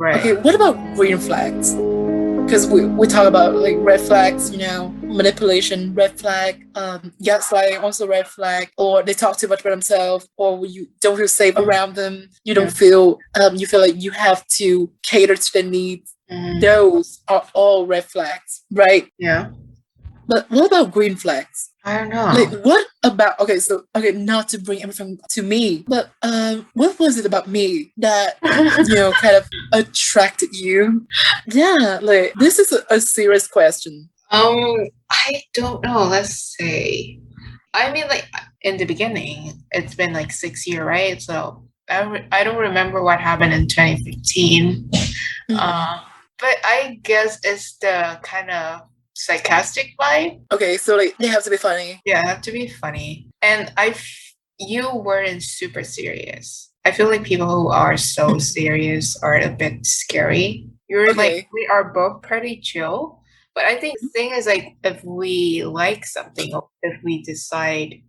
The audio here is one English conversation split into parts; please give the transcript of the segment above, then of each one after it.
Okay, what about green flags? Because we talk about like red flags, manipulation, red flag, gaslighting, also red flag, or they talk too much about themselves, or you don't feel safe around them. You don't feel, you feel like you have to cater to their needs. Those are all red flags, right? Yeah. But what about green flags? I don't know. Like, what about, not to bring everything to me, but what was it about me that, kind of attracted you? Yeah, like, this is a serious question. I don't know. Let's say. I mean, like in the beginning, it's been like 6 years, right? So I don't remember what happened in 2015. But I guess it's the kind of sarcastic vibe. Okay, so like they have to be funny. Yeah, have to be funny. And you weren't super serious. I feel like people who are so serious are a bit scary. You're like, we are both pretty chill. But I think the thing is like, if we like something, or if we decide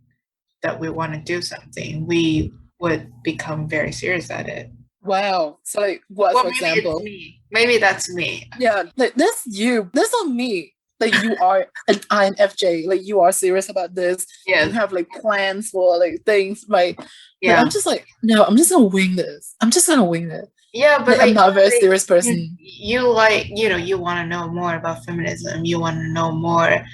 that we want to do something, we would become very serious at it. Wow. So like what, for example? Maybe it's me. Maybe that's me. Yeah, like that's you. That's not me. Like you are an INFJ. Like you are serious about this. Yeah. You have like plans for like things, right? Yeah. I'm just like, no, I'm just gonna wing this. I'm just gonna wing it. Yeah, but like I'm not a very serious person. You like, you want to know more about feminism. You want to know more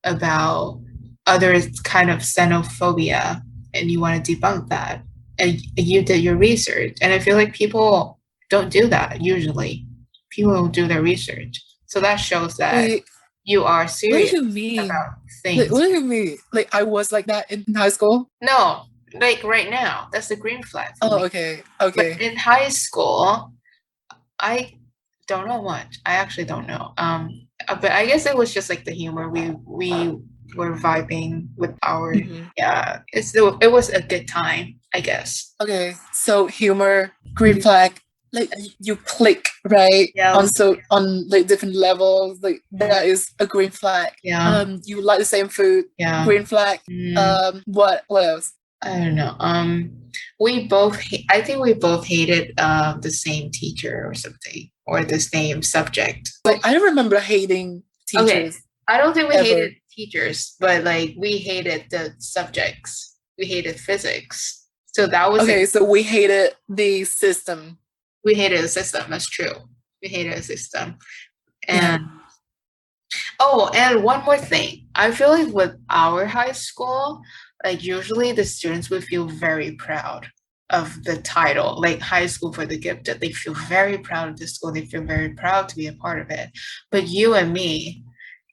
about other kind of xenophobia, and you want to debunk that. And you did your research, and I feel like people don't do that usually. People don't do their research, so that shows that you are serious about things. Like, what do you mean? Like I was like that in high school? No, like right now, that's the green flag. Oh, okay. But in high school, I don't know much. I actually don't know. But I guess it was just like the humor. We were vibing with our it was a good time, I guess. Okay, so humor, green flag, like you click, right? Yeah. On like different levels, like that is a green flag. Yeah. You like the same food, green flag. What else? I don't know. I think we both hated the same teacher or something, or the same subject. Like I don't remember hating teachers. Okay. I don't think we hated teachers, but like we hated the subjects. We hated physics. So that was okay. So we hated the system. We hated the system. That's true. We hated the system. And and one more thing. I feel like with our high school, like usually the students would feel very proud of the title, like High School for the Gifted. They feel very proud of the school. They feel very proud to be a part of it. But you and me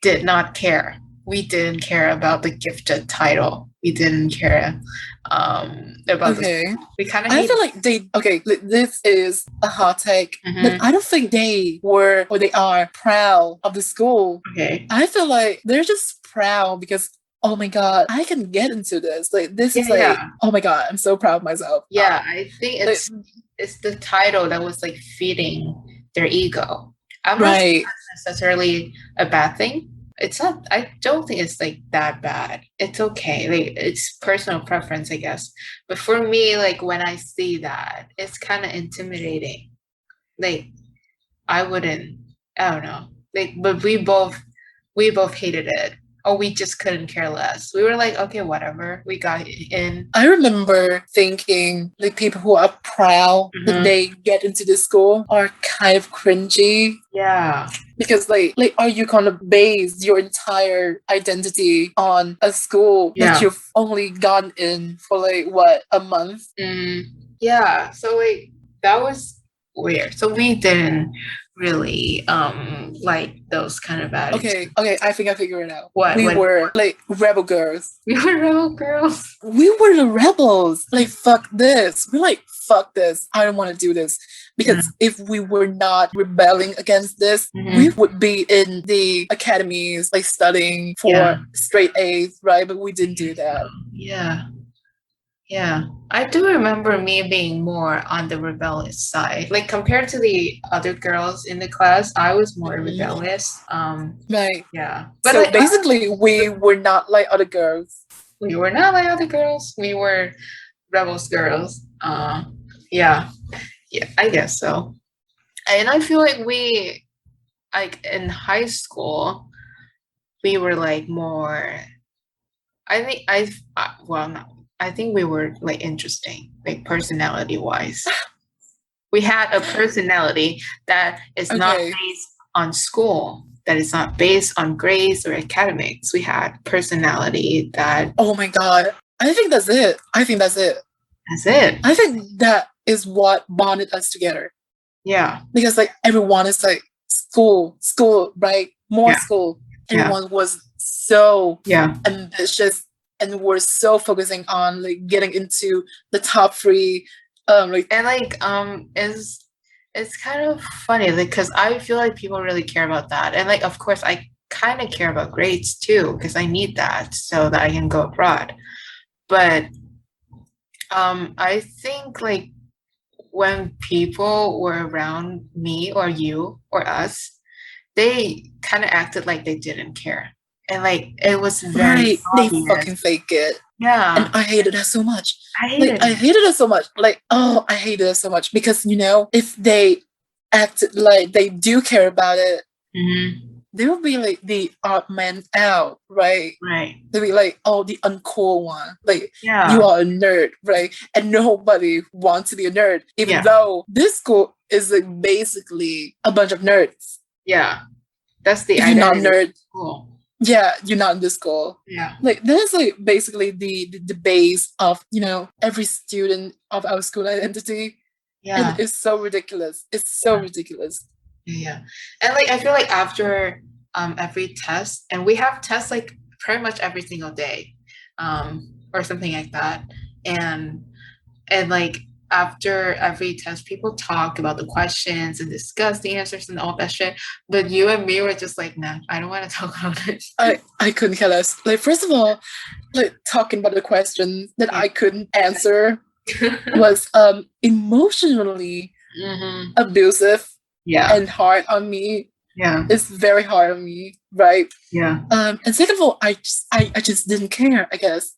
did not care. We didn't care about the gifted title. We didn't care about we kind of I feel like this is a hot take, but I don't think they were or they are proud of the school. I feel like they're just proud because oh my god, I can get into this. Like this is like oh my god, I'm so proud of myself. Yeah, I think it's the title that was like feeding their ego. I'm not sure that's necessarily a bad thing. It's not, I don't think it's like that bad. It's okay. Like it's personal preference, I guess. But for me, like when I see that, it's kind of intimidating. Like I don't know. Like, but we both hated it. Or we just couldn't care less. We were like, okay, whatever. We got in. I remember thinking like people who are proud that they get into this school are kind of cringy. Yeah. Because like are you gonna base your entire identity on a school that you've only gone in for like what, a month? Yeah. So like that was weird. So we didn't really like those kind of attitudes. Okay, I think I figured it out. What? We were like rebel girls. We were rebel girls. We were the rebels. Like fuck this. We're like fuck this. I don't want to do this. Because if we were not rebelling against this, we would be in the academies like studying for straight A's, right? But we didn't do that. Yeah, I do remember me being more on the rebellious side. Like compared to the other girls in the class, I was more rebellious. Right. Yeah. But so like, basically, we were not like other girls. We were not like other girls. We were rebels girls. Yeah, I guess so. And I feel like we, like in high school, we were like more, I think well, no, I think we were like interesting, like personality wise. We had a personality that is not based on school, that is not based on grades or academics. We had personality that. Oh my God. I think that's it. I think that's it. That's it. I think that is what bonded us together. Yeah. Because like everyone is like school, right? More school. Everyone was so ambitious and we're so focusing on like getting into the top 3. It's kind of funny because I feel like people really care about that. And like of course I kind of care about grades too, because I need that so that I can go abroad. But I think like when people were around me or you or us, they kind of acted like they didn't care. And like it was very obvious. They fucking fake it. Yeah. And I hated that so much. I hated it so much. Like, oh, I hated it so much because, you know, if they acted like they do care about it, they would be like the odd man out, right? Right. They'd be like, oh, the uncool one. Like, you are a nerd, right? And nobody wants to be a nerd, even though this school is like basically a bunch of nerds. Yeah. That's the identity. You're not a nerd. Cool. Yeah, you're not in this school. Yeah. Like that's like basically the base of, you know, every student of our school identity. Yeah. And it's so ridiculous. It's so ridiculous. Yeah. And like I feel like after every test, and we have tests like pretty much every single day, or something like that. And like after every test, people talk about the questions and discuss the answers and all that shit. But you and me were just like, nah, I don't want to talk about it. I couldn't care less. Like, first of all, like talking about the questions that I couldn't answer was emotionally abusive and hard on me. Yeah. It's very hard on me, right? Yeah. And second of all, I just didn't care, I guess.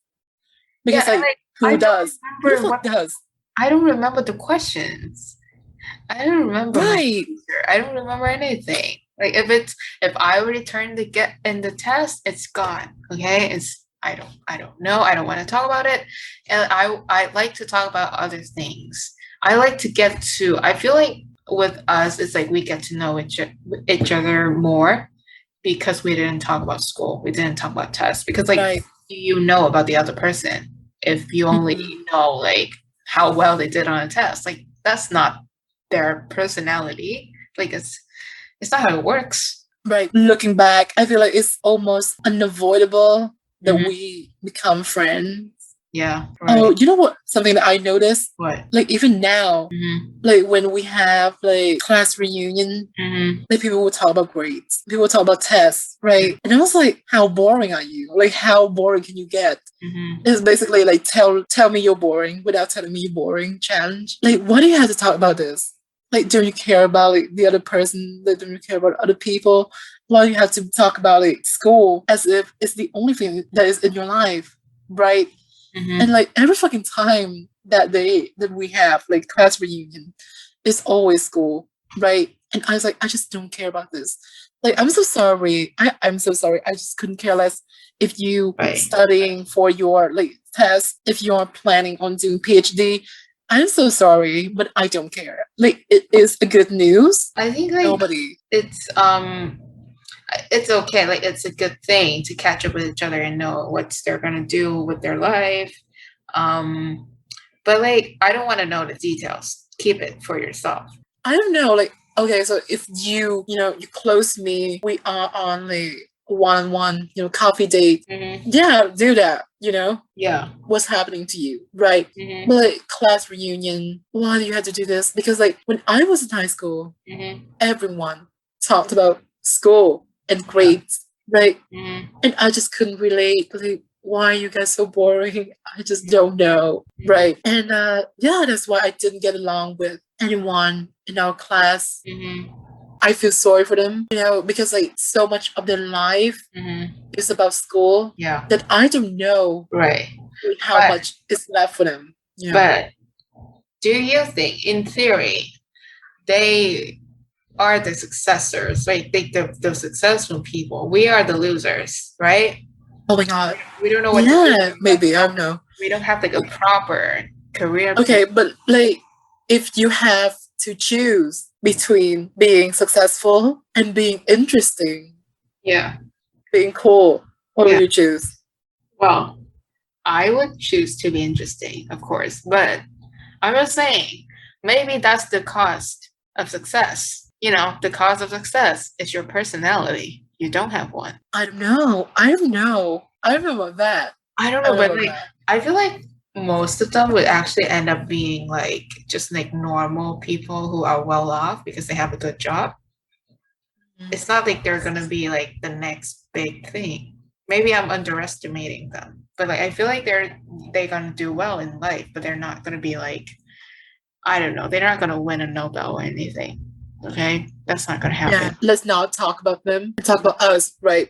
Because who does? Who the fuck does? I don't remember the questions. I don't remember. Right. I don't remember anything. Like if I already turned the get in the test, it's gone. Okay. I don't know. I don't want to talk about it. And I like to talk about other things. I like to get to, I feel like with us, it's like we get to know each other more because we didn't talk about school. We didn't talk about tests because like you know about the other person if you only know like how well they did on a test. Like that's not their personality. Like it's not how it works. Right. Looking back, I feel like it's almost unavoidable that we become friends. Yeah. Right. Oh, you know what? Something that I noticed? What? Like even now, like when we have like class reunion, like people will talk about grades. People will talk about tests, right? And I was like, how boring are you? Like how boring can you get? It's basically like tell me you're boring without telling me you're boring challenge. Like why do you have to talk about this? Like don't you care about like the other person? Like don't you care about other people? Why do you have to talk about like school as if it's the only thing that is in your life, right? And like every fucking time that we have like class reunion, it's always school, right? And I was like, I just don't care about this. Like I'm so sorry. I'm so sorry. I just couldn't care less if you studying for your like test, if you're planning on doing PhD. I'm so sorry, but I don't care. Like it is a good news. I think like it's okay. Like it's a good thing to catch up with each other and know what they're gonna do with their life. But like I don't want to know the details. Keep it for yourself. I don't know. Like okay, so if you close me, we are on the one-on-one, coffee date. Yeah, do that. Yeah. What's happening to you, right? But like class reunion, why do you have to do this? Because like when I was in high school, everyone talked about school and grades, right? And I just couldn't relate. Like, why are you guys so boring? I just don't know, right? And yeah, that's why I didn't get along with anyone in our class. I feel sorry for them, because like so much of their life is about school that I don't know how much is left for them. But do you think, in theory, they are the successors, like the successful people. We are the losers, right? Oh my god. We don't know what to do. Maybe, I don't know. We don't have like a proper career. Okay, but like if you have to choose between being successful and being interesting, being cool, what would you choose? Well, I would choose to be interesting, of course, but I'm just saying, maybe that's the cost of success. You know, the cost of success is your personality. You don't have one. I don't know. I don't know about that. I don't know, but like, I feel like most of them would actually end up being like just like normal people who are well off because they have a good job. It's not like they're gonna be like the next big thing. Maybe I'm underestimating them, but like I feel like they're gonna do well in life, but they're not gonna be like, I don't know, they're not gonna win a Nobel or anything. Okay, that's not gonna happen. Yeah, let's not talk about them. Talk about us, right?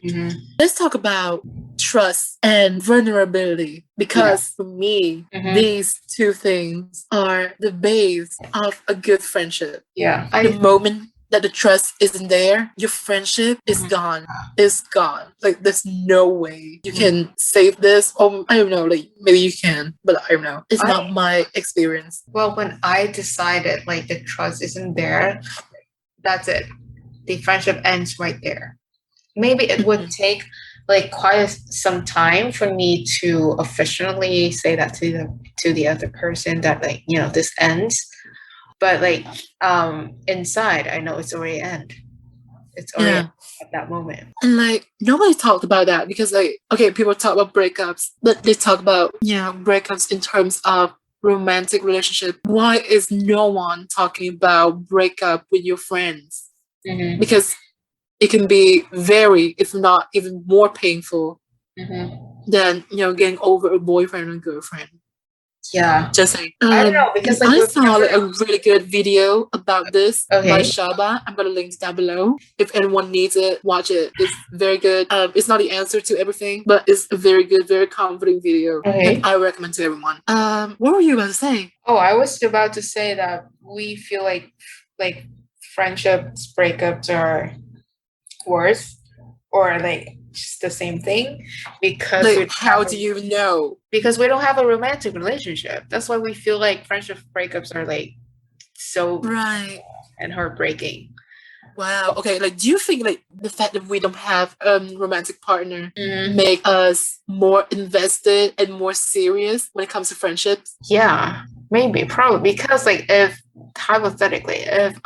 Let's talk about trust and vulnerability, because for me, these two things are the base of a good friendship. Yeah, the moment that the trust isn't there, your friendship is gone. It's gone. Like there's no way you can save this. Or I don't know, like maybe you can, but I don't know. It's not my experience. Well, when I decided like the trust isn't there, that's it. The friendship ends right there. Maybe it would take like quite some time for me to officially say that to the other person that like, you know, this ends. But like inside, I know it's already end. It's already at that moment. And like nobody talked about that, because like, okay, people talk about breakups, but they talk about breakups in terms of romantic relationship. Why is no one talking about breakup with your friends? Because it can be very, if not even more painful than, you know, getting over a boyfriend or girlfriend. Yeah. Just saying. I don't know, because like, I saw like a really good video about this by Shaaba. I'm gonna link down below. If anyone needs it, watch it. It's very good. It's not the answer to everything, but it's a very good, very comforting video. And I recommend to everyone. What were you about to say? Oh, I was about to say that we feel like friendships, breakups are worse, or like just the same thing, because like, how do you know? Because we don't have a romantic relationship. That's why we feel like friendship breakups are like so and heartbreaking. Wow. Okay. Like, do you think like the fact that we don't have a romantic partner make us more invested and more serious when it comes to friendships? Yeah, maybe, probably, because like if hypothetically, if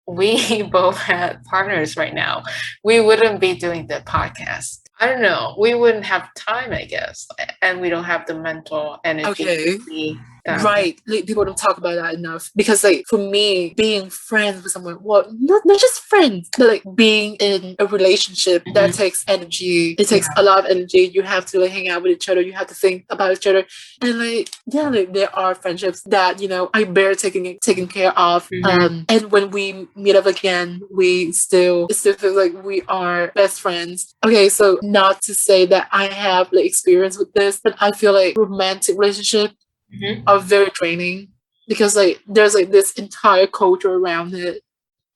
we both had partners right now, we wouldn't be doing the podcast. I don't know. We wouldn't have time, I guess, and we don't have the mental energy. Okay. Right. Like, people don't talk about that enough, because like for me, being friends with someone, well, not just friends, but like being in a relationship, that takes energy. It takes a lot of energy. You have to like hang out with each other. You have to think about each other. And like, yeah, like there are friendships that, you know, I bear taking care of. And when we meet up again, we still feel like we are best friends. Okay, so not to say that I have like experience with this, but I feel like romantic relationship are very draining, because like there's like this entire culture around it.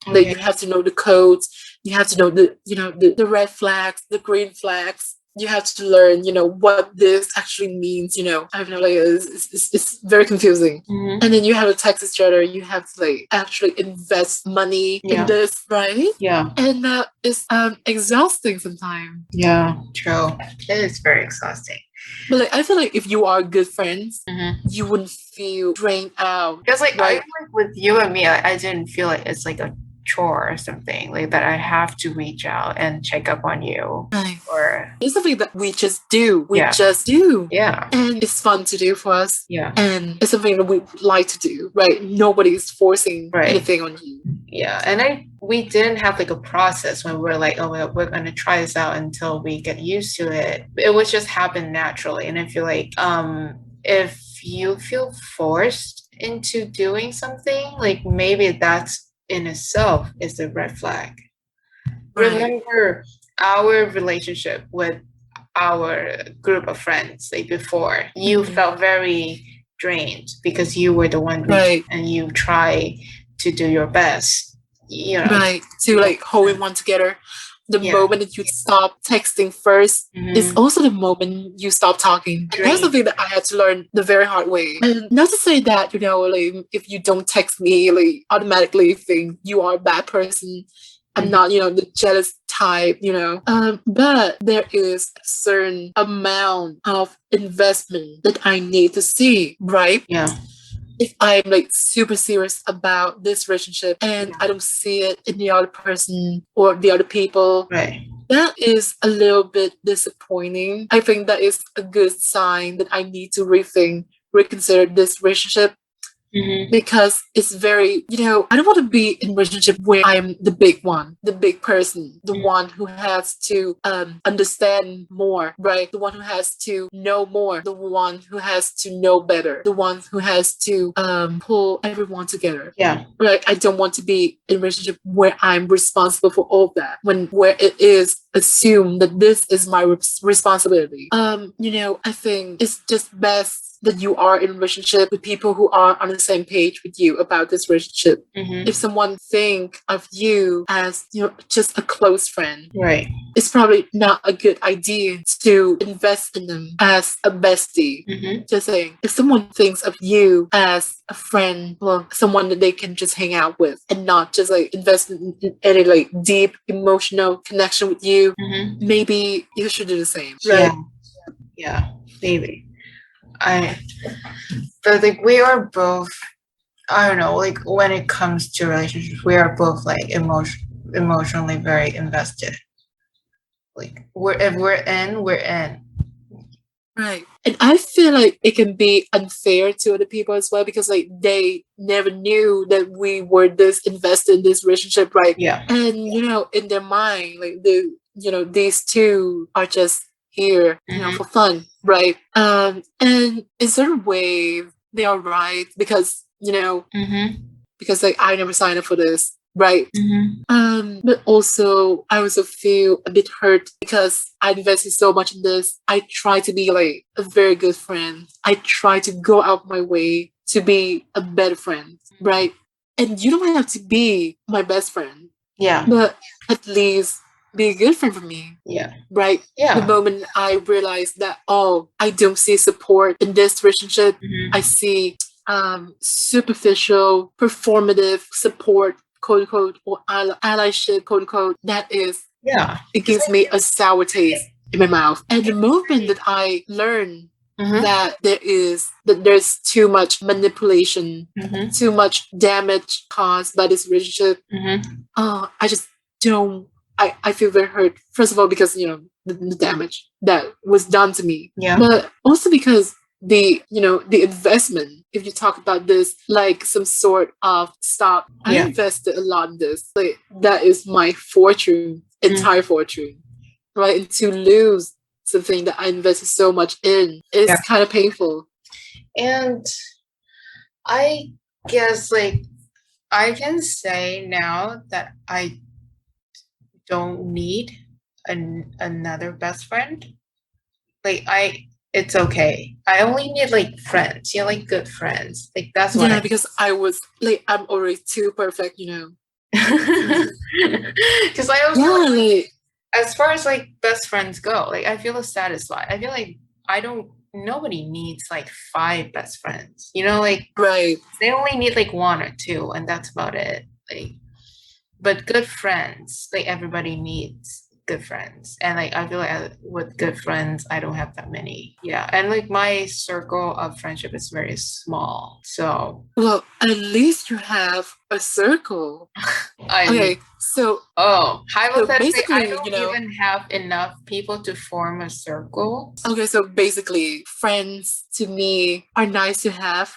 Like you have to know the codes, you have to know the red flags, the green flags. You have to learn, you know, what this actually means. You know, I don't know, like it's very confusing. And then you have to text each other. You have to like actually invest money in this, right? Yeah. And that is exhausting sometimes. Yeah, true. It is very exhausting. But like I feel like if you are good friends, you wouldn't feel drained out. Because like I like with you and me, I didn't feel like it's like a chore or something, like that I have to reach out and check up on you. Or it's something that we just do. We just do. Yeah. And it's fun to do for us. Yeah. And it's something that we like to do, right? Nobody's forcing anything on you. Yeah. And we didn't have like a process when we're like, oh, we're going to try this out until we get used to it. It would just happen naturally. And I feel like if you feel forced into doing something, like maybe that's in itself is a red flag. Remember our relationship with our group of friends, like before, you felt very drained because you were the one and you try to do your best. right, to like holding one together. The moment that you stop texting first is also the moment you stop talking. And that's something that I had to learn the very hard way. And not to say that, like, if you don't text me, like, automatically think you are a bad person. I'm not, the jealous type, but there is a certain amount of investment that I need to see, right? Yeah. If I'm like super serious about this relationship and I don't see it in the other person or the other people, right, that is a little bit disappointing. I think that is a good sign that I need to reconsider this relationship. Because it's very, I don't want to be in a relationship where I'm the big one, the big person, the one who has to understand more, right? The one who has to know more, the one who has to know better, the one who has to pull everyone together. Yeah. Right? I don't want to be in a relationship where I'm responsible for all of that, where it is assumed that this is my responsibility. I think it's just best that you are in a relationship with people who are on the same page with you about this relationship. If someone think of you as, just a close friend, right, it's probably not a good idea to invest in them as a bestie. Just saying, if someone thinks of you as a friend, well, someone that they can just hang out with and not just like invest in any like deep emotional connection with you, maybe you should do the same, right? Yeah, maybe. But like we are both, I don't know, like when it comes to relationships, we are both like emotionally very invested. Like if we're in, we're in. Right. And I feel like it can be unfair to other people as well because like they never knew that we were this invested in this relationship, right? Yeah. And in their mind, like these two are just here, for fun, right? And in certain way they are right because, because like I never signed up for this. Right. But also I also feel a bit hurt because I invested so much in this. I try to be like a very good friend. I try to go out my way to be a better friend, right? And you don't have to be my best friend. Yeah. But at least be a good friend for me. Yeah. Right? Yeah. The moment I realized that, I don't see support in this relationship, I see superficial, performative support, quote unquote, or allyship, quote unquote, that is, it gives me a sour taste in my mouth. And the moment that I learn that there's too much manipulation, too much damage caused by this relationship, I just don't. I feel very hurt. First of all, because the damage that was done to me, but also because the investment. If you talk about this like some sort of stock, I invested a lot in this. Like that is my fortune, entire fortune, right? And to lose something that I invested so much in is kind of painful. And I guess like I can say now that I don't need another best friend. Like it's okay. I only need like friends, like good friends. Like that's what because I was like I'm already too perfect, Because I also like, as far as like best friends go, like I feel satisfied. I feel like nobody needs like 5 best friends. Like right. They only need like 1 or 2, and that's about it. Like, but good friends, like everybody needs good friends, and like I feel like with good friends I don't have that many. And like my circle of friendship is very small, so well, at least you have a circle. Okay, so hypothetically, so I don't even have enough people to form a circle. Okay, so basically friends to me are nice to have,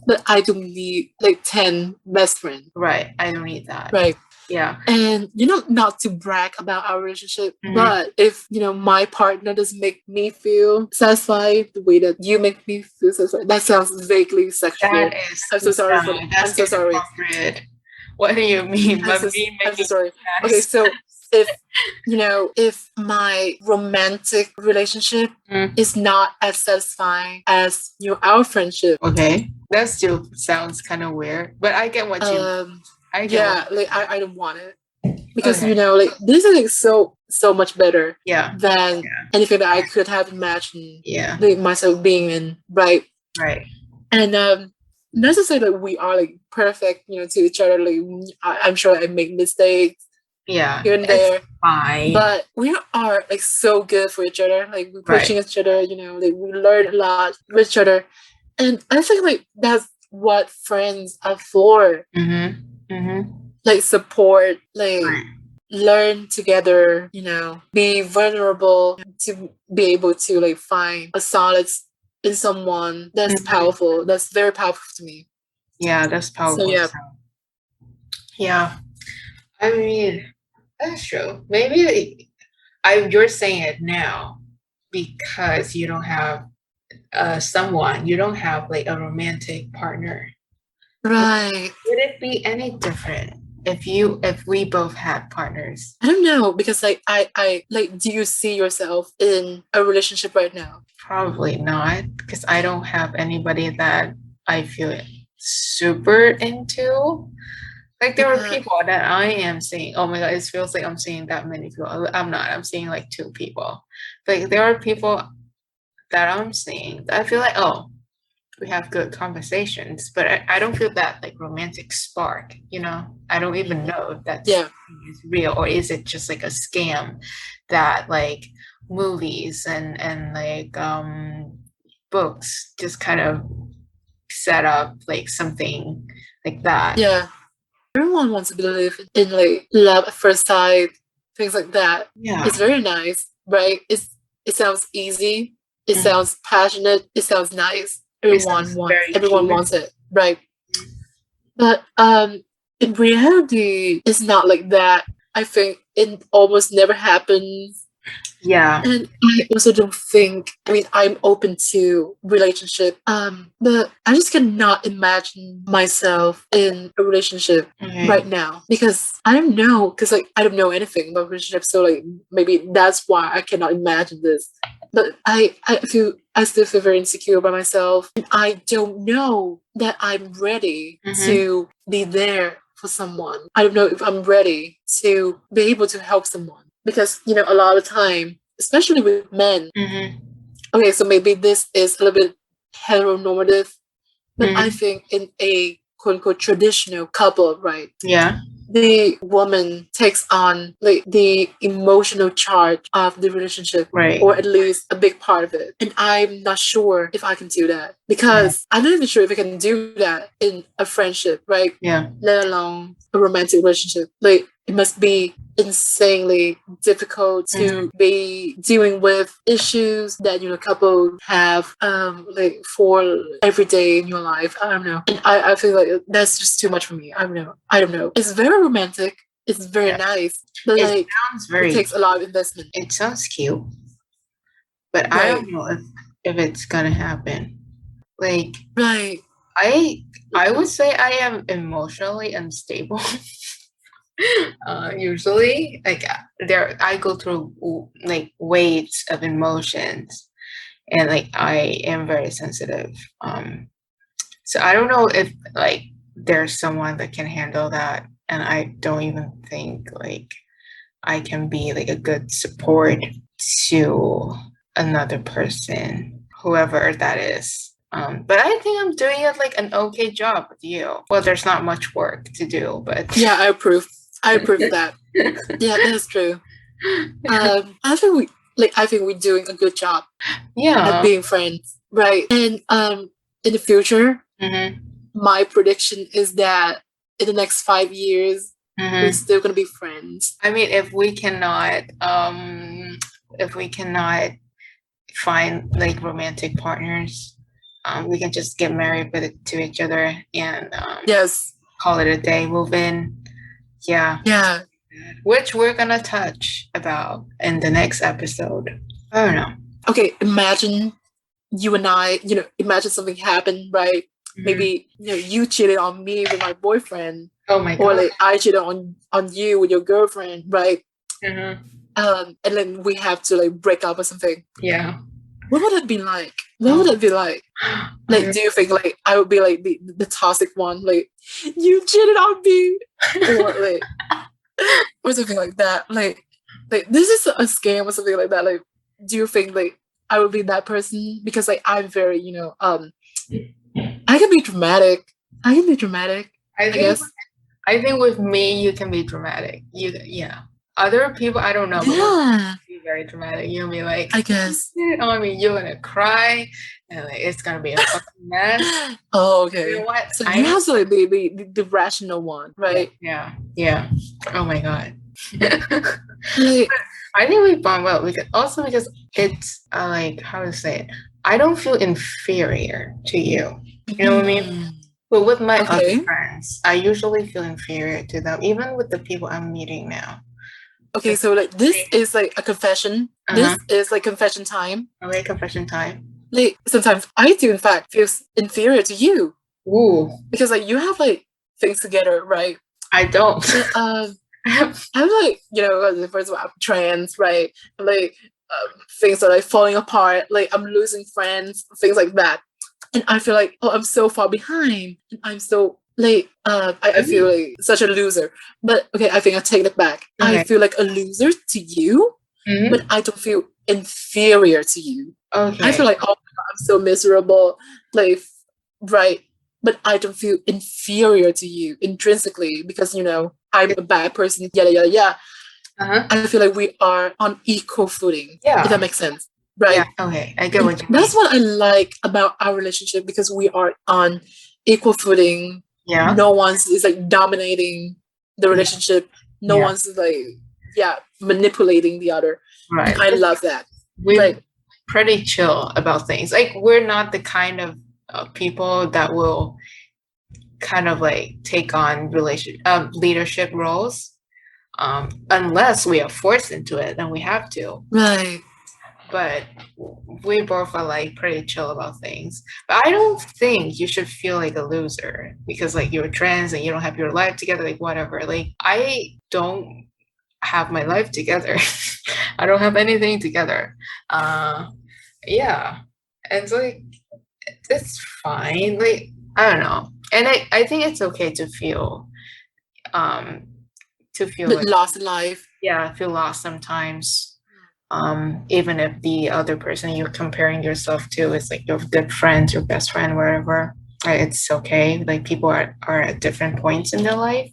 but I don't need like 10 best friends. Right, I don't need that. Right. Yeah. And not to brag about our relationship, but if my partner doesn't make me feel satisfied the way that you make me feel satisfied, that sounds vaguely sexual. That is, I'm so sorry for that. I'm so sorry. What do you mean? I'm so sorry. Okay, so if my romantic relationship is not as satisfying as our friendship, okay, that still sounds kind of weird, but I get what you mean. I get like I don't want it. Because like this is like so much better than anything that I could have imagined like myself being in, right? And not to say that we are like perfect, to each other. Like I'm sure I make mistakes here and there, fine. but we are like so good for each other. Like we're pushing each other, like we learn a lot with each other, and I think like that's what friends are for. Like support, like learn together, be vulnerable, to be able to like find a solace in someone that's powerful. That's very powerful to me. Yeah, that's powerful. So yeah. I mean, that's true. Maybe you're saying it now because you don't have someone, you don't have like a romantic partner. Right. Would it be any different if we both had partners? I don't know, because like I like, do you see yourself in a relationship right now? Probably not, because I don't have anybody that I feel super into. Like there are people that I am seeing. Oh my god, it feels like I'm seeing that many people. I'm not. I'm seeing like 2 people. Like there are people that I'm seeing that I feel like, oh, we have good conversations, but I don't feel that like romantic spark. I don't even know if that's is real, or is it just like a scam that like movies and like books just kind of set up like something like that. Yeah. Everyone wants to believe in like love at first sight, things like that. Yeah. It's very nice, right? It sounds easy. It sounds passionate. It sounds nice. Everyone wants it, right? But in reality, it's not like that. I think it almost never happens. Yeah. And I also don't think, I'm open to relationship. But I just cannot imagine myself in a relationship right now, because I don't know, because like I don't know anything about relationships. So like maybe that's why I cannot imagine this. But I still feel very insecure by myself. And I don't know that I'm ready to be there for someone. I don't know if I'm ready to be able to help someone. Because, a lot of time, especially with men, okay, so maybe this is a little bit heteronormative, but I think in a quote unquote traditional couple, right? Yeah. The woman takes on like the emotional charge of the relationship, right? Or at least a big part of it. And I'm not sure if I can do that, because I'm not even sure if I can do that in a friendship, right? Yeah. Let alone a romantic relationship. Like it must be insanely difficult to be dealing with issues that couple have like for every day in your life. I don't know, and I feel like that's just too much for me. I don't know. It's very romantic, it's very nice, but like it takes a lot of investment. It sounds cute, but I don't know if it's gonna happen. Like I would say I am emotionally unstable. Usually, like I go through like waves of emotions, and like I am very sensitive. So I don't know if like there's someone that can handle that, and I don't even think like I can be like a good support to another person, whoever that is. But I think I'm doing it like an okay job with you. Well, there's not much work to do, but yeah, I approve that. Yeah, that's true. I think we're doing a good job at being friends, right? And in the future, my prediction is that in the next 5 years, we're still gonna be friends. I mean, if we cannot find like romantic partners, we can just get married to each other and yes, call it a day, move in. Yeah, which we're gonna touch about in the next episode. I don't know. Okay, imagine you and I, imagine something happened, right? Maybe you cheated on me with my boyfriend. Oh my god. Or like I cheated on you with your girlfriend, right? And then we have to like break up or something. Yeah. what would it be like? What would it be like? Like, do you think like I would be like the toxic one? Like, you cheated on me, or like, or something like that? Like this is a scam or something like that. Like, do you think like I would be that person? Because like I'm very, I can be dramatic. I can be dramatic. I I think guess. I think with me you can be dramatic. Yeah. Other people I don't know, but Yeah. be very dramatic. You'll be like, I guess. I mean, you're gonna cry, and like it's gonna be a fucking mess. Oh, okay. You know what? So you have to like be the rational one, right? Yeah. Oh my god. Like, I think we bond well because it's like how to say it. I don't feel inferior to you. You know what I mean? But with my other friends, I usually feel inferior to them, even with the people I'm meeting now. Okay, so like this is like a confession. This is like confession time. Okay, confession time. Like sometimes I do in fact feel inferior to you. Ooh. Because like you have like things together, right? I don't. I'm like, first of all, I'm trans, right? Like things are like falling apart, like I'm losing friends, things like that. And I feel like, oh, I'm so far behind. And I'm so like I feel like such a loser. But okay, I think I take it back. Okay. I feel like a loser to you, but I don't feel inferior to you. Okay. I feel like, oh my God, I'm so miserable. Like, right. But I don't feel inferior to you intrinsically because, I'm a bad person, yada, yada, yada. I feel like we are on equal footing, if that makes sense. Right? Yeah, okay. I get what you mean. That's what I like about our relationship because we are on equal footing. Yeah. No one's is like dominating the relationship. No one's like, manipulating the other. Right. And I love that. We're pretty chill about things. Like we're not the kind of people that will kind of like take on leadership roles unless we are forced into it, then we have to. Right. But we both are like pretty chill about things. But I don't think you should feel like a loser because like you're trans and you don't have your life together, like whatever. Like I don't have my life together. I don't have anything together. Yeah. And so like it's fine. Like I don't know. And I think it's okay to feel like, lost in life. Yeah, feel lost sometimes. Even if the other person you're comparing yourself to is like your good friend, your best friend, wherever, it's okay. Like people are at different points in their life.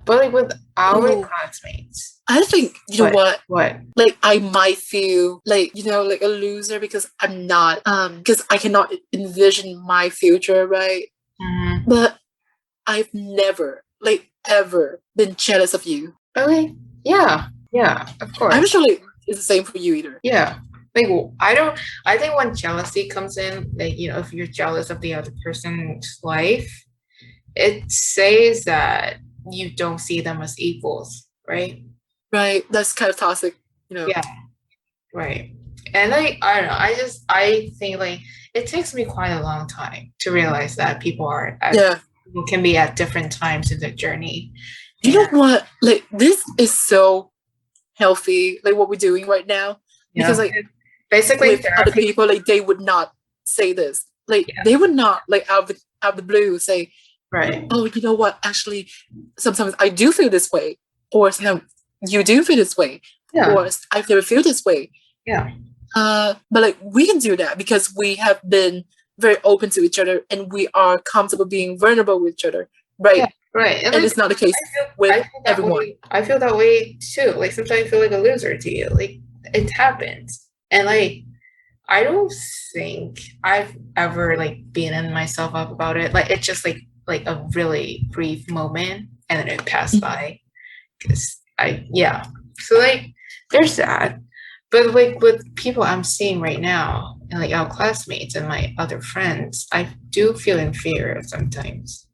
But like with our classmates, I think you know what? Like I might feel like like a loser because I'm not because I cannot envision my future, right? Mm-hmm. But I've never like ever been jealous of you. Okay. Yeah, of course. I'm sure like it's the same for you either. Yeah. Like I think when jealousy comes in, like if you're jealous of the other person's life, it says that you don't see them as equals, right? Right. That's kind of toxic, Yeah. Right. And like I don't know, I think like it takes me quite a long time to realize that people can be at different times in their journey. You know what? Like this is so healthy, like what we're doing right now. Because like basically with other people, like they would not say this. Like they would not like out of the blue say, right. Oh, you know what? Actually, sometimes I do feel this way. Or sometimes you do feel this way. Yeah. Or I've never feel this way. Yeah. But like we can do that because we have been very open to each other and we are comfortable being vulnerable with each other. Right. Yeah, right. And it's not the case with everyone. I feel that way too. Like sometimes I feel like a loser to you. Like it happens. And like I don't think I've ever like beaten myself up about it. Like it's just like a really brief moment and then it passed by. Because so like there's that. But like with people I'm seeing right now and like our classmates and my other friends, I do feel inferior sometimes.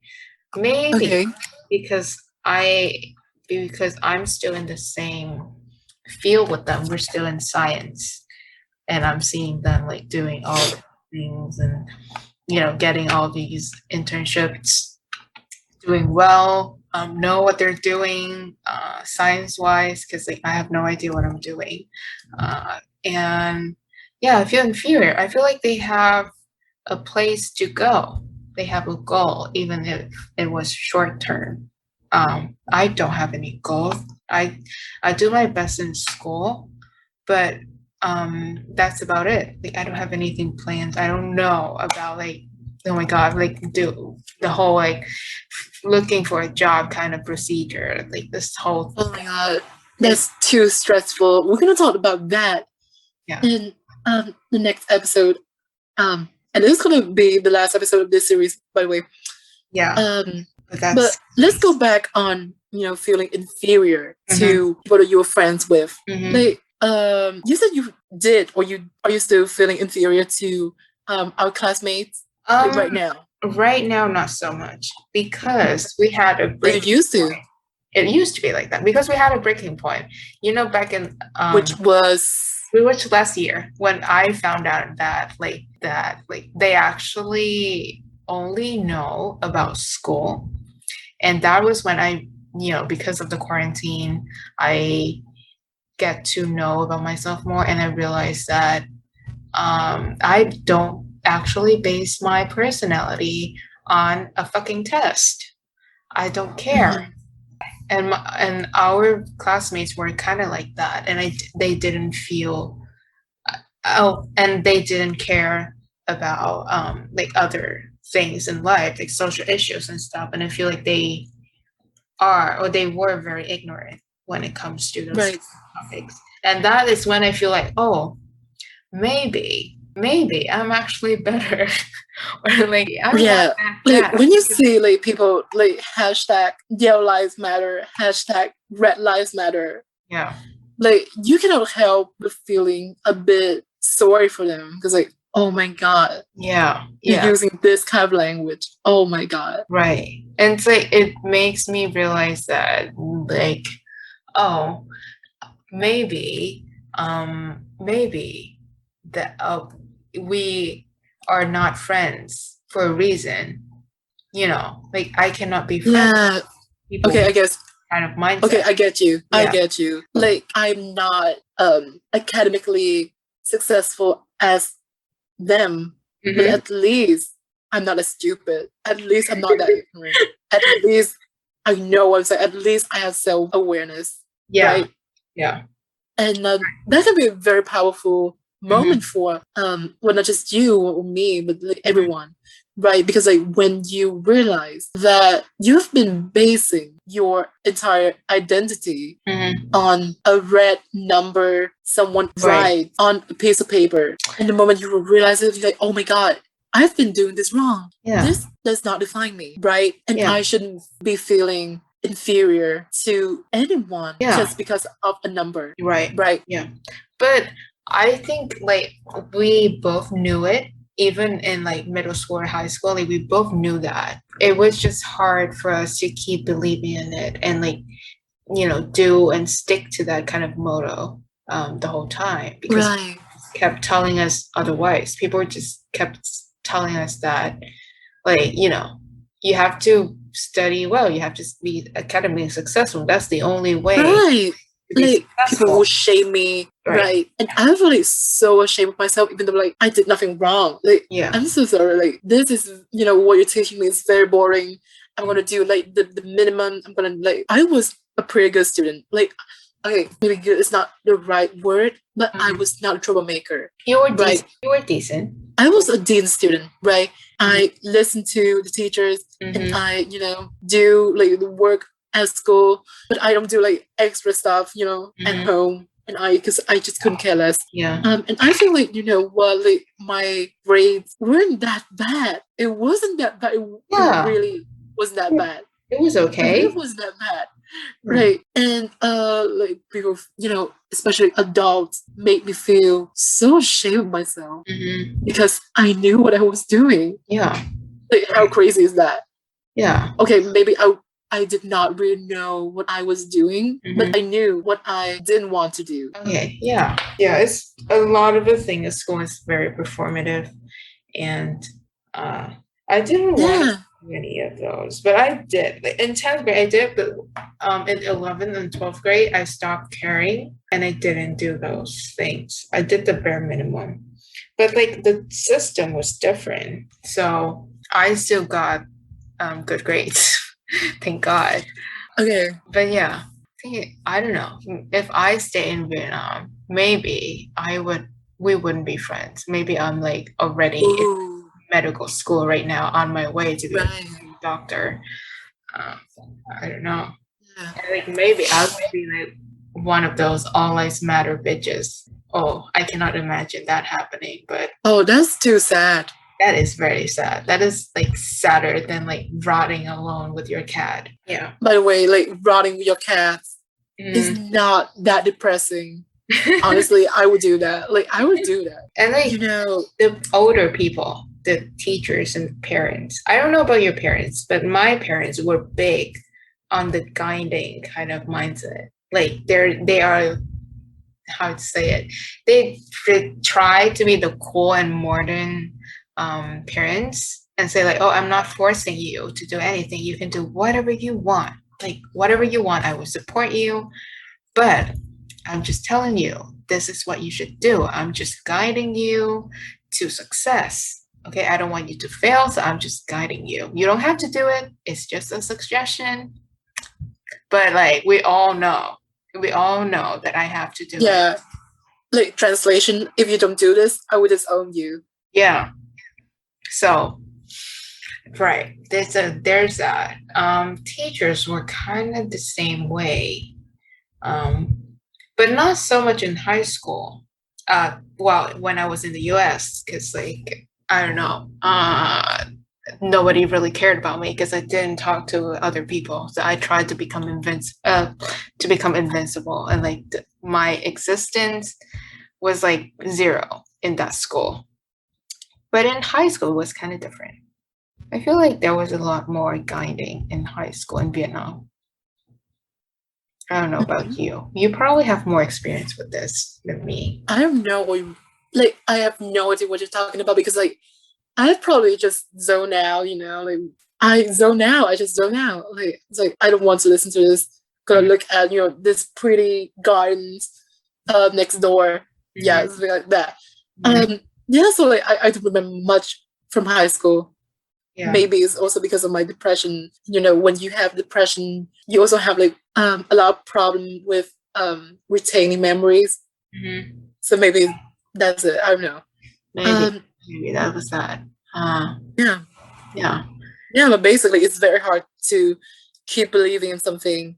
Maybe because I'm still in the same field with them. We're still in science and I'm seeing them like doing all the things and getting all these internships, doing well, know what they're doing science wise because like I have no idea what I'm doing, and Yeah, I feel inferior. I feel like they have a place to go. They have a goal, even if it was short term. I don't have any goals. I do my best in school, but that's about it. Like I don't have anything planned. I don't know about like, oh my god, like do the whole like looking for a job kind of procedure. Like this whole Oh my god, that's too stressful. We're gonna talk about that in the next episode. And this is gonna be the last episode of this series, by the way. Yeah. But let's go back on, feeling inferior to people that you were friends with. Like, you said you did, or are you still feeling inferior to our classmates right now? Right now, not so much, because we had a breaking point. It used to be like that because we had a breaking point. Back in which last year when I found out that they actually only know about school, and that was when I, because of the quarantine, I get to know about myself more, and I realized that I don't actually base my personality on a fucking test. I don't care. And our classmates were kind of like that, and they didn't feel and they didn't care about like other things in life, like social issues and stuff. And I feel like they were very ignorant when it comes to those topics. And that is when I feel like, oh, maybe I'm actually better. Or like like when you see like people like hashtag yellow lives matter, hashtag red lives matter, like you cannot help but feeling a bit sorry for them, because like, oh my god, you're using this kind of language, oh my god. Right. And it's like it makes me realize that like, oh, maybe that we are not friends for a reason, like I cannot be friends with people. Okay, I guess kind of mindset. Okay, I get you. I get you. Like I'm not academically successful as them, but at least I'm not as stupid. At least I'm not that ignorant. At least I know what I'm saying. At least I have self-awareness. Right? Yeah. And that can be a very powerful moment for well, not just you or me, but like everyone. Right? Because like when you realize that you've been basing your entire identity on a red number someone writes on a piece of paper, and the moment you realize it, you're like, oh my god, I've been doing this wrong. This does not define me, right? And I shouldn't be feeling inferior to anyone just because of a number. Right. Yeah. But I think like we both knew it, even in like middle school or high school, like we both knew that. It was just hard for us to keep believing in it and like, do and stick to that kind of motto the whole time, because kept telling us otherwise. People just kept telling us that like, you have to study well, you have to be academically successful. That's the only way. Like people will shame me, right? And I'm really so ashamed of myself, even though like I did nothing wrong. Like I'm so sorry. Like this is, what you're teaching me is very boring. I'm gonna do like the minimum. I'm gonna like I was a pretty good student. Like okay, maybe good is not the right word, but I was not a troublemaker. You were decent. You were decent. I was a decent student, right? I listened to the teachers and I, do like the work at school, but I don't do like extra stuff, at home. And because I just couldn't care less. And I feel like, like my grades weren't that bad. It wasn't that bad. It really wasn't that bad. It was okay. It wasn't that bad. Right. And like people, especially adults, made me feel so ashamed of myself because I knew what I was doing. Like how crazy is that? Okay, maybe I did not really know what I was doing, but I knew what I didn't want to do. Okay, yeah. It's a lot of the thing at school is very performative, and I didn't want to do any of those, but I did. In 10th grade, I did, but in 11th and 12th grade, I stopped caring, and I didn't do those things. I did the bare minimum. But like the system was different. So I still got good grades. Thank God. Okay. But yeah, I don't know. If I stay in Vietnam, maybe we wouldn't be friends. Maybe I'm like already in medical school right now on my way to be a doctor. I don't know. Yeah. Like maybe I would be like one of those all lives matter bitches. Oh, I cannot imagine that happening, but oh, that's too sad. That is very sad. That is like sadder than like rotting alone with your cat. Yeah. By the way, like rotting with your cat is not that depressing. Honestly, I would do that. Like I would do that. And like the older people, the teachers and parents. I don't know about your parents, but my parents were big on the guiding kind of mindset. Like they are how to say it. They try to be the cool and modern parents and say like, oh, I'm not forcing you to do anything. You can do whatever you want. Like whatever you want, I will support you. But I'm just telling you, this is what you should do. I'm just guiding you to success. Okay, I don't want you to fail, so I'm just guiding you. You don't have to do it. It's just a suggestion. But like we all know that I have to do it. Yeah. Like translation, if you don't do this, I will disown you. Yeah. So, right, there's that. Teachers were kind of the same way, but not so much in high school. Well, when I was in the U.S., because like I don't know, nobody really cared about me because I didn't talk to other people. So I tried to become invincible, and like my existence was like zero in that school. But in high school, it was kind of different. I feel like there was a lot more guiding in high school in Vietnam. I don't know about you. You probably have more experience with this than me. I have no idea what you're talking about because like I probably just zone out, like I zone out. I just zone out. Like it's like I don't want to listen to this. Gonna look at this pretty gardens next door. Yeah, something like that. Yeah, so like I don't remember much from high school. Yeah. Maybe it's also because of my depression. When you have depression, you also have like a lot of problem with retaining memories. So maybe that's it. I don't know. Maybe that was that. Yeah, but basically it's very hard to keep believing in something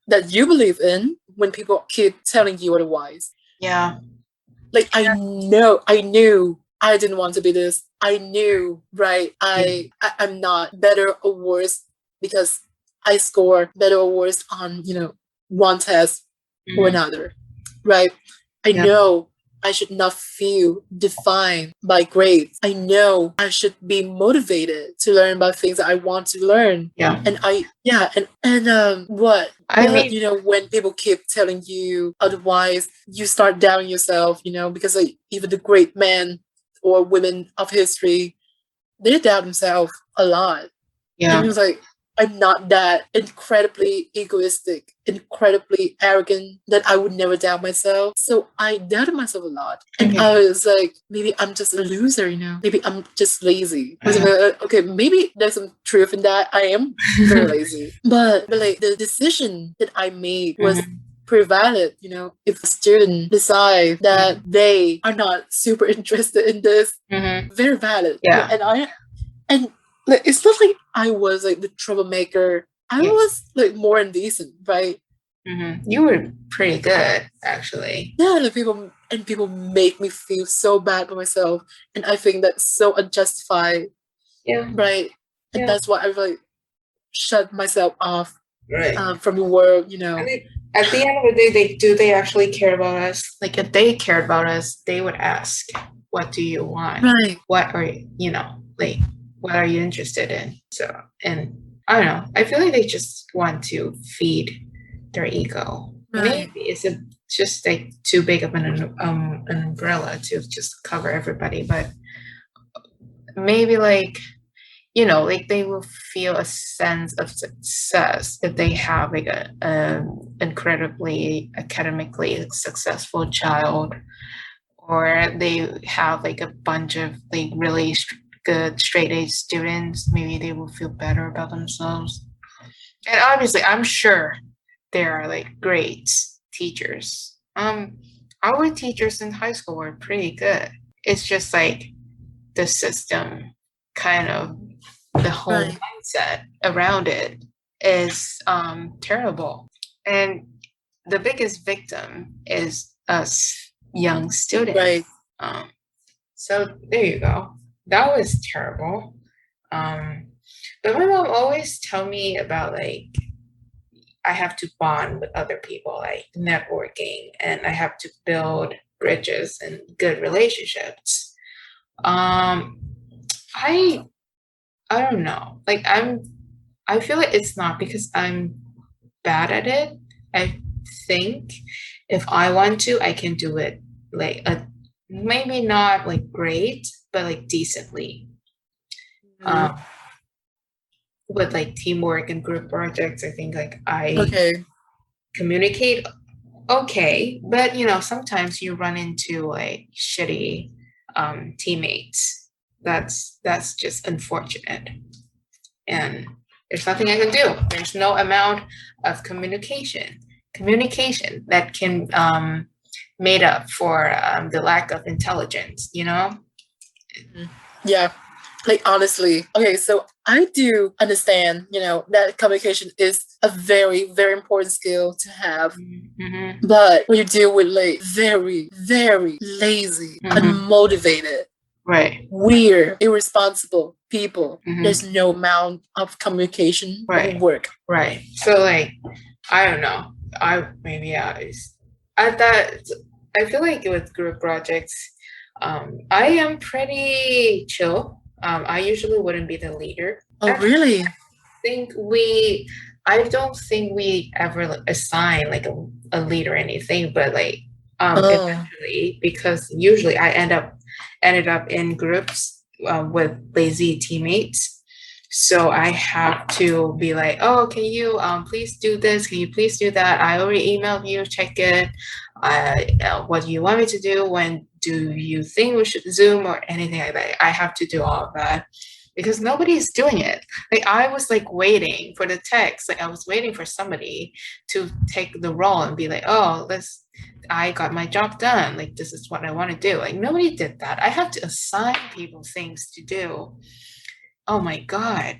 that you believe in when people keep telling you otherwise. Yeah. Like I knew I didn't want to be this. I knew, right? I'm not better or worse because I score better or worse on, one test or another, right? I know I should not feel defined by grades. I know I should be motivated to learn about things that I want to learn. Yeah. And when people keep telling you otherwise, you start doubting yourself, because like even the great men or women of history, they doubt themselves a lot. Yeah. And it was like, I'm not that incredibly egoistic, incredibly arrogant that I would never doubt myself. So I doubted myself a lot. And I was like, maybe I'm just a loser, Maybe I'm just lazy. Okay, maybe there's some truth in that. I am very lazy. But like the decision that I made was pretty valid, if a student decide that they are not super interested in this, very valid. Yeah. And like, it's not like I was like the troublemaker. I was like more indecent, right? You were pretty good, actually. Yeah, people make me feel so bad by myself, and I think that's so unjustified. Yeah. Right. And that's why I like shut myself off. Right. From the world, I mean, at the end of the day, they actually care about us? Like if they cared about us, they would ask, "What do you want? Right. What are like?" What are you interested in? So, and I don't know. I feel like they just want to feed their ego. Right. Maybe it's just like too big of an umbrella to just cover everybody. But maybe like, like they will feel a sense of success if they have like a incredibly academically successful child or they have like a bunch of like really good straight A students, maybe they will feel better about themselves. And obviously, I'm sure there are like great teachers. Our teachers in high school were pretty good. It's just like the system, kind of the whole mindset around it is terrible. And the biggest victim is us young students. Right. So there you go. That was terrible. But my mom always tell me about like I have to bond with other people, like networking, and I have to build bridges and good relationships. Um, I I don't know. Like I feel like it's not because I'm bad at it. I think if I want to, I can do it like maybe not like great, but like decently. Mm-hmm. With like teamwork and group projects, I think like I communicate okay, but you know, sometimes you run into like shitty teammates. That's just unfortunate. And there's nothing I can do. There's no amount of communication that can made up for the lack of intelligence, you know? Yeah. Like honestly, okay, so I do understand, that communication is a very, very important skill to have. Mm-hmm. But when you deal with like very, very lazy, unmotivated, right, weird, irresponsible people, there's no amount of communication that will work. Right. So like, I don't know. I thought I feel like with group projects, I am pretty chill. I usually wouldn't be the leader. Oh, actually, really? I don't think we ever like, assign like a leader or anything, but like eventually, because usually I ended up in groups with lazy teammates. So I have to be like, oh, can you please do this? Can you please do that? I already emailed you, check it. What do you want me to do? When do you think we should Zoom or anything like that? I have to do all of that because nobody is doing it. Like I was like waiting for the text. Like I was waiting for somebody to take the role and be like, oh, I got my job done. Like this is what I want to do. Like nobody did that. I have to assign people things to do. Oh my God.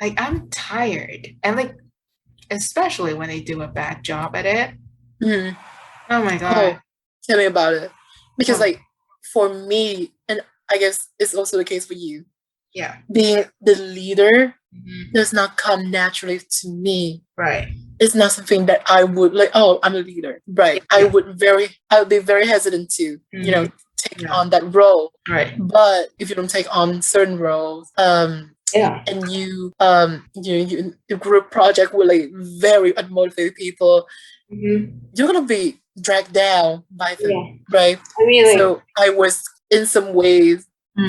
Like I'm tired. And like, especially when they do a bad job at it. Mm-hmm. Oh my God. Oh, tell me about it. Because like for me, and I guess it's also the case for you. Yeah. Being the leader does not come naturally to me. Right. It's not something that I would like, oh, I'm a leader. Right. Yeah. I would be very hesitant to, take on that role. Right. But if you don't take on certain roles, and your group project with like very unmotivated people, you're gonna be dragged down by them, right? I mean, like, so I was in some ways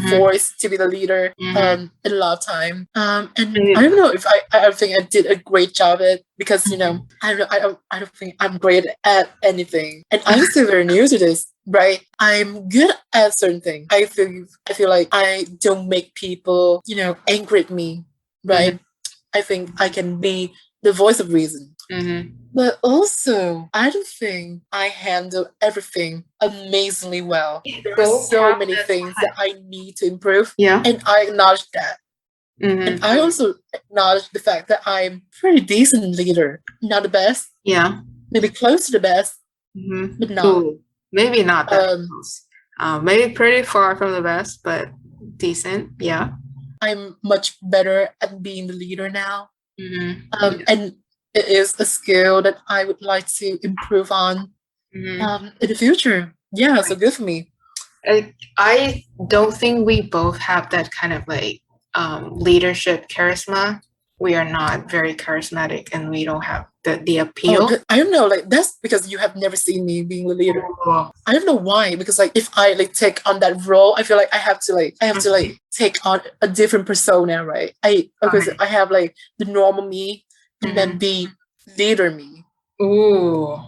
forced to be the leader in a lot of time. And I don't know if I think I did a great job at it because I don't think I'm great at anything, and I'm still very new to this. Right, I'm good at certain things. I feel like I don't make people angry at me. Right, I think I can be the voice of reason. But also, I don't think I handle everything amazingly well. There are so many things that I need to improve. Yeah. And I acknowledge that. And I also acknowledge the fact that I'm pretty decent leader. Not the best. Yeah. Maybe close to the best. But not. Ooh, maybe not that close. Maybe pretty far from the best, but decent. Yeah. I'm much better at being the leader now. And it is a skill that I would like to improve on in the future. Yeah, so good for me. I don't think we both have that kind of like leadership charisma. We are not very charismatic and we don't have the appeal. Oh, I don't know, like that's because you have never seen me being the leader. Oh. I don't know why, because like if I like take on that role, I feel like I have to take on a different persona, right? I have like the normal me and then be leader me. Ooh.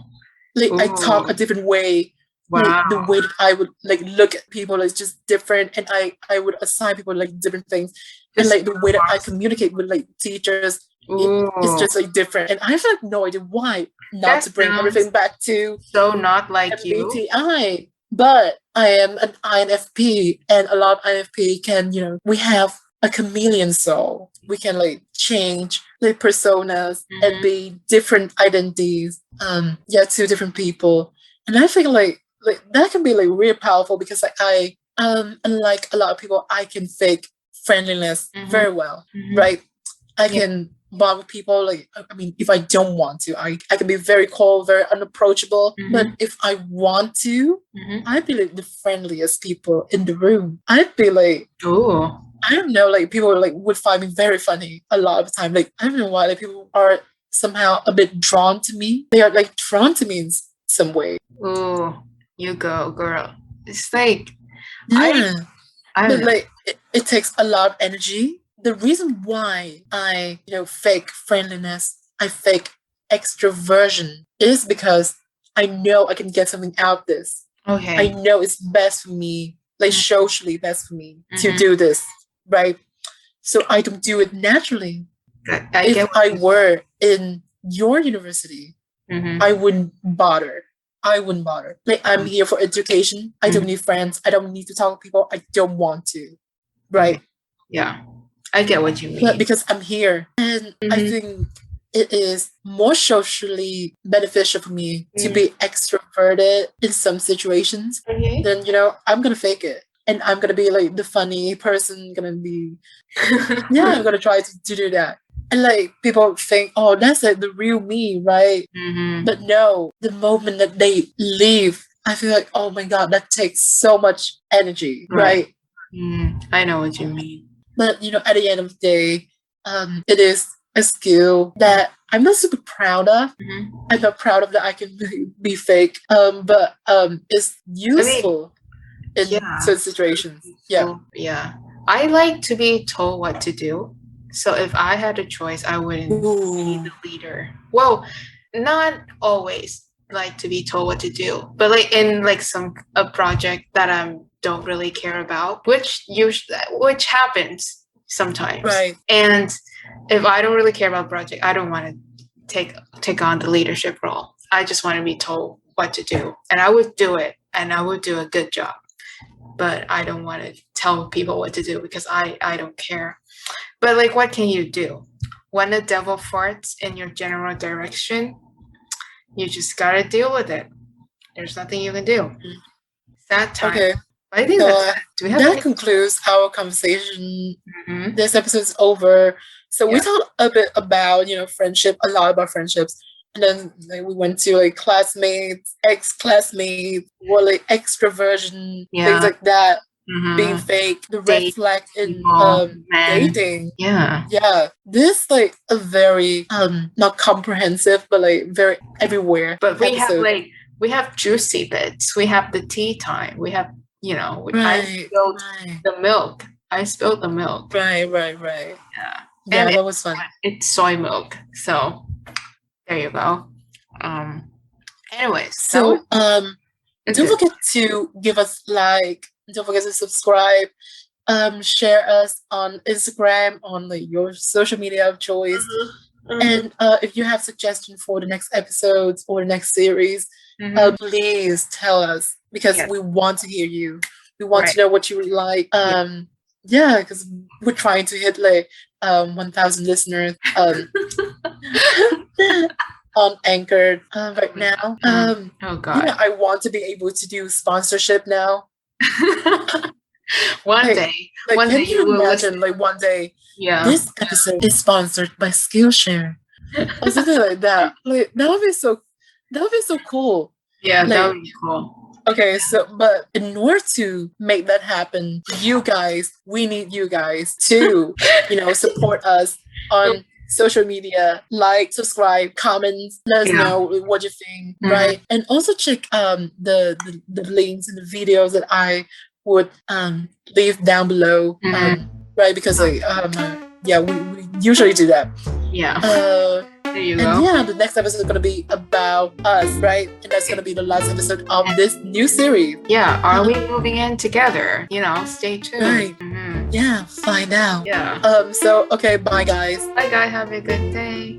Like I talk a different way, Like the way that I would like look at people is just different, and I would assign people like different things, and like the way that I communicate with like teachers, it's just like different, and I have like no idea why. Not to bring everything back to so not like MBTI, but I am an INFP, and a lot of INFP can, we have a chameleon soul. We can like change the personas and be different identities. To different people, and I think like that can be like really powerful because like I unlike a lot of people, I can fake friendliness very well, right? I can bond with people. Like, I mean, if I don't want to, I can be very cold, very unapproachable. But if I want to, I'd be like the friendliest people in the room. I'd be like, I don't know, like people like would find me very funny a lot of the time. Like, I don't know why, like people are somehow a bit drawn to me. They are like drawn to me in some way. Oh, you go, girl. It's like, but like it takes a lot of energy. The reason why I, fake friendliness, I fake extroversion is because I know I can get something out of this. Okay. I know it's best for me, like socially best for me to do this, right? So I don't do it naturally. If I were in your university, I wouldn't bother. Like, I'm here for education. I don't need friends. I don't need to talk to people. I don't want to, right? Yeah. I get what you mean. But because I'm here, and I think it is more socially beneficial for me to be extroverted in some situations than, I'm going to fake it. And I'm going to be like the funny person, going to be, I'm going to try to do that. And like people think, oh, that's like the real me, right? But no, the moment that they leave, I feel like, oh my God, that takes so much energy, right? I know what you mean. But, at the end of the day, it is a skill that I'm not super proud of. I'm not proud of that I can be fake, but it's useful in certain situations. Yeah. I like to be told what to do. So if I had a choice, I wouldn't be the leader. Well, not always like to be told what to do, but like in like a project that I don't really care about, which happens sometimes. Right. And if I don't really care about project, I don't want to take on the leadership role. I just want to be told what to do, and I would do it, and I would do a good job. But I don't want to tell people what to do because I don't care. But like, what can you do? When the devil farts in your general direction, you just gotta deal with it. There's nothing you can do. Sad time. Okay. I think that concludes our conversation. This episode's over. So we talked a bit about, friendship, a lot about friendships. And then we went to like classmates, ex-classmates, or like extroversion, things like that. Being fake, the red flag in dating. Yeah. This like a very not comprehensive, but like very everywhere. But we have juicy bits. We have the tea time. We have, I spilled the milk. I spilled the milk. Right. Yeah. Yeah, that was fun. It's soy milk. So there you go. Anyways, so don't forget to give us like. Don't forget to subscribe. Share us on Instagram, on like your social media of choice. And if you have suggestions for the next episodes or the next series, please tell us, because we want to hear you. We want to know what you would like. Because we're trying to hit like 1,000 listeners on Anchor right now. Oh God! I want to be able to do sponsorship now. One day you will imagine, like one day, this episode is sponsored by Skillshare or something like that. Like that would be so cool. Yeah, that would be cool. Okay, so but in order to make that happen, we need you guys to, support us on social media, like, subscribe, comments, let us know what you think, right? And also check the links and the videos that I would leave down below, right? Because like we usually do that. There you And go. yeah, the next episode is going to be about us, right? And that's going to be the last episode of this new series. Yeah, are we moving in together? You know, stay tuned. Right. Mm-hmm. Yeah, find out. Yeah. So, okay, bye guys. Bye guys, have a good day.